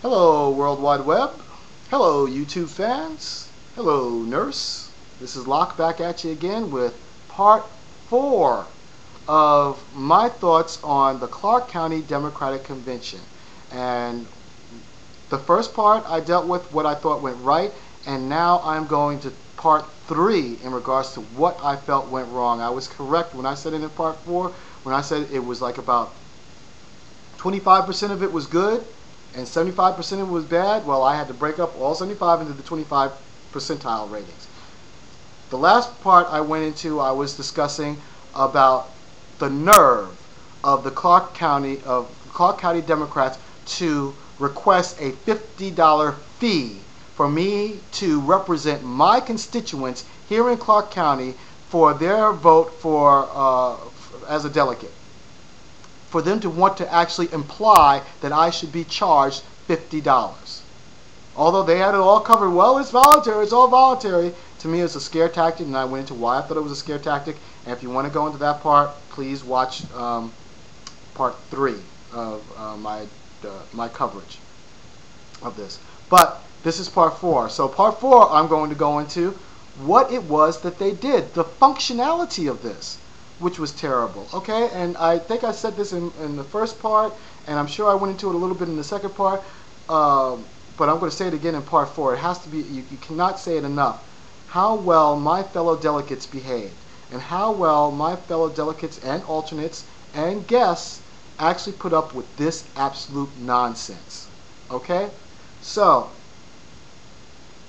Hello, World Wide Web. Hello, YouTube fans. Hello, nurse. This is Locke back at you again with part 4 of my thoughts on the Clark County Democratic Convention. And the first part I dealt with what I thought went right, and now I'm going to part 3 in regards to what I felt went wrong. I was correct when I said it in part 4, when I said it was like about 25% of it was good and 75% of it was bad. Well, I had to break up all 75 into the 25 percentile ratings. The last part I went into, I was discussing about the nerve of the Clark County Democrats to request a $50 fee for me to represent my constituents here in Clark County for their vote for as a delegate. For them to want to actually imply that I should be charged $50. Although they had it all covered, well, it's voluntary, it's all voluntary. To me, it's a scare tactic, and I went into why I thought it was a scare tactic. And if you want to go into that part, please watch part 3 of my coverage of this. But this is part 4. So part 4, I'm going to go into what it was that they did, the functionality of this, which was terrible. Okay, and I think I said this in the first part, and I'm sure I went into it a little bit in the second part, but I'm going to say it again in part 4. It has to be, you cannot say it enough, how well my fellow delegates behaved, and how well my fellow delegates and alternates and guests actually put up with this absolute nonsense. Okay, so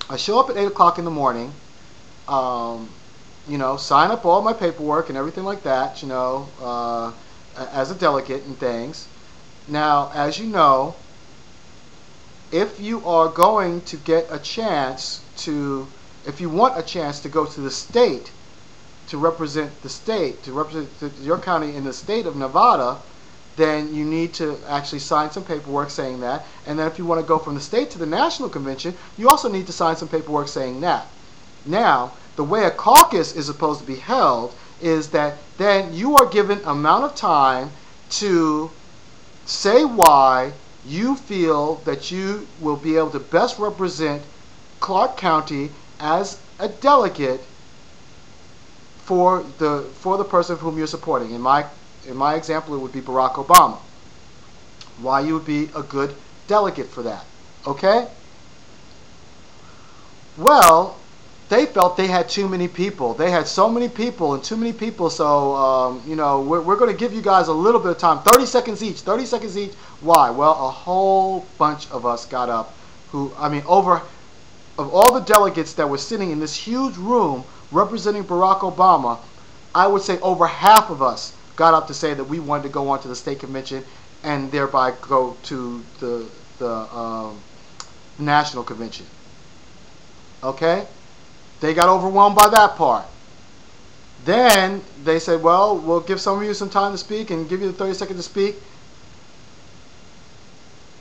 I show up at 8 o'clock in the morning, you know, sign up all my paperwork and everything like that, you know, as a delegate and things. Now, as you know, if you are going to get a chance to, if you want a chance to go to the state to represent the state, to represent your county in the state of Nevada, then you need to actually sign some paperwork saying that. And then if you want to go from the state to the national convention, you also need to sign some paperwork saying that. Now, the way a caucus is supposed to be held is that then you are given amount of time to say why you feel that you will be able to best represent Clark County as a delegate for the person whom you're supporting. In my example, it would be Barack Obama. Why you would be a good delegate for that. Okay? Well, they felt they had too many people. They had so many people and too many people, so you know, we're going to give you guys a little bit of time, 30 seconds each, 30 seconds each. Why? Well, a whole bunch of us got up who, I mean, of all the delegates that were sitting in this huge room representing Barack Obama, I would say over half of us got up to say that we wanted to go on to the state convention and thereby go to the national convention. Okay? They got overwhelmed by that part. Then they said, well, we'll give some of you some time to speak and give you the 30 seconds to speak.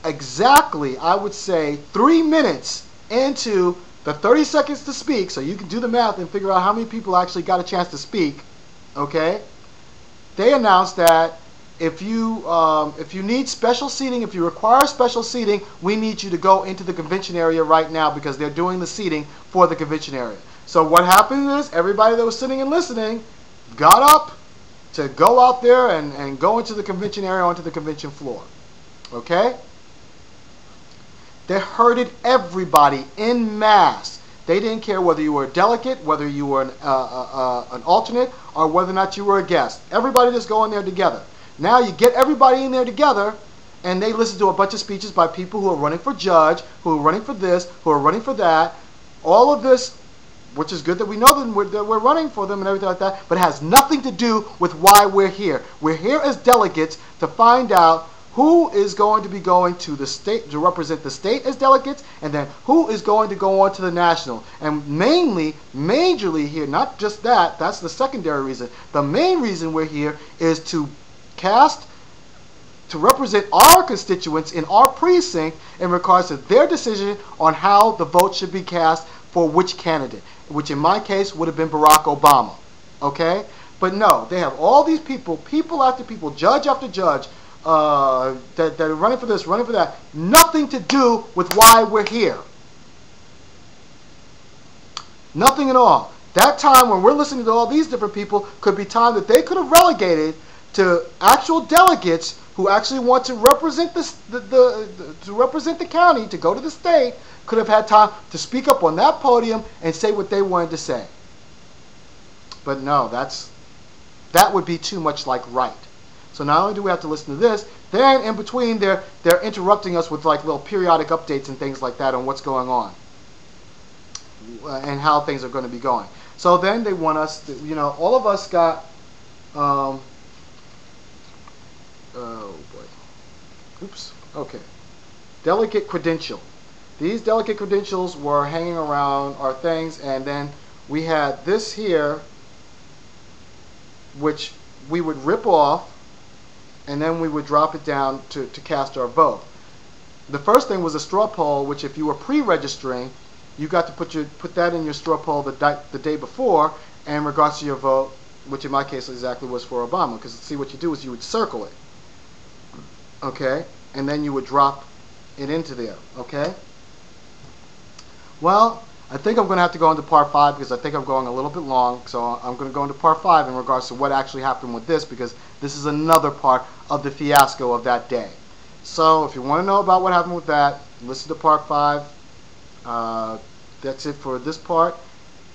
Exactly, I would say 3 minutes into the 30 seconds to speak, so you can do the math and figure out how many people actually got a chance to speak, okay? They announced that if you need special seating, if you require special seating, we need you to go into the convention area right now because they're doing the seating for the convention area. So what happened is everybody that was sitting and listening got up to go out there and go into the convention area, onto the convention floor. Okay? They herded everybody en masse. They didn't care whether you were a delegate, whether you were an alternate, or whether or not you were a guest. Everybody just go in there together. Now you get everybody in there together, and they listen to a bunch of speeches by people who are running for judge, who are running for this, who are running for that. All of this, which is good that we know that we're running for them and everything like that, but it has nothing to do with why we're here. We're here as delegates to find out who is going to be going to the state to represent the state as delegates, and then who is going to go on to the national. And majorly here, not just that, that's the secondary reason. The main reason we're here is to represent our constituents in our precinct in regards to their decision on how the vote should be cast for which candidate, which in my case would have been Barack Obama. Okay? But no, they have all these people, people after people, judge after judge, that are running for this, running for that. Nothing to do with why we're here. Nothing at all. That time when we're listening to all these different people could be time that they could have relegated to actual delegates who actually want to represent to represent the county, to go to the state, could have had time to speak up on that podium and say what they wanted to say. But no, that would be too much like right. So not only do we have to listen to this, then in between they're interrupting us with like little periodic updates and things like that on what's going on and how things are going to be going. So then they want us to, all of us got oh boy, oops, okay, delegate credential. These delegate credentials were hanging around our things, and then we had this here, which we would rip off, and then we would drop it down to cast our vote. The first thing was a straw poll, which if you were pre-registering, you got to put that in your straw poll the day before, and in regards to your vote, which in my case exactly was for Obama, because see what you do is you would circle it, okay, and then you would drop it into there, okay. Well, I think I'm going to have to go into part 5 because I think I'm going a little bit long. So I'm going to go into part 5 in regards to what actually happened with this, because this is another part of the fiasco of that day. So if you want to know about what happened with that, listen to part 5. That's it for this part.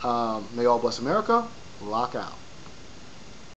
May all bless America. Lock out.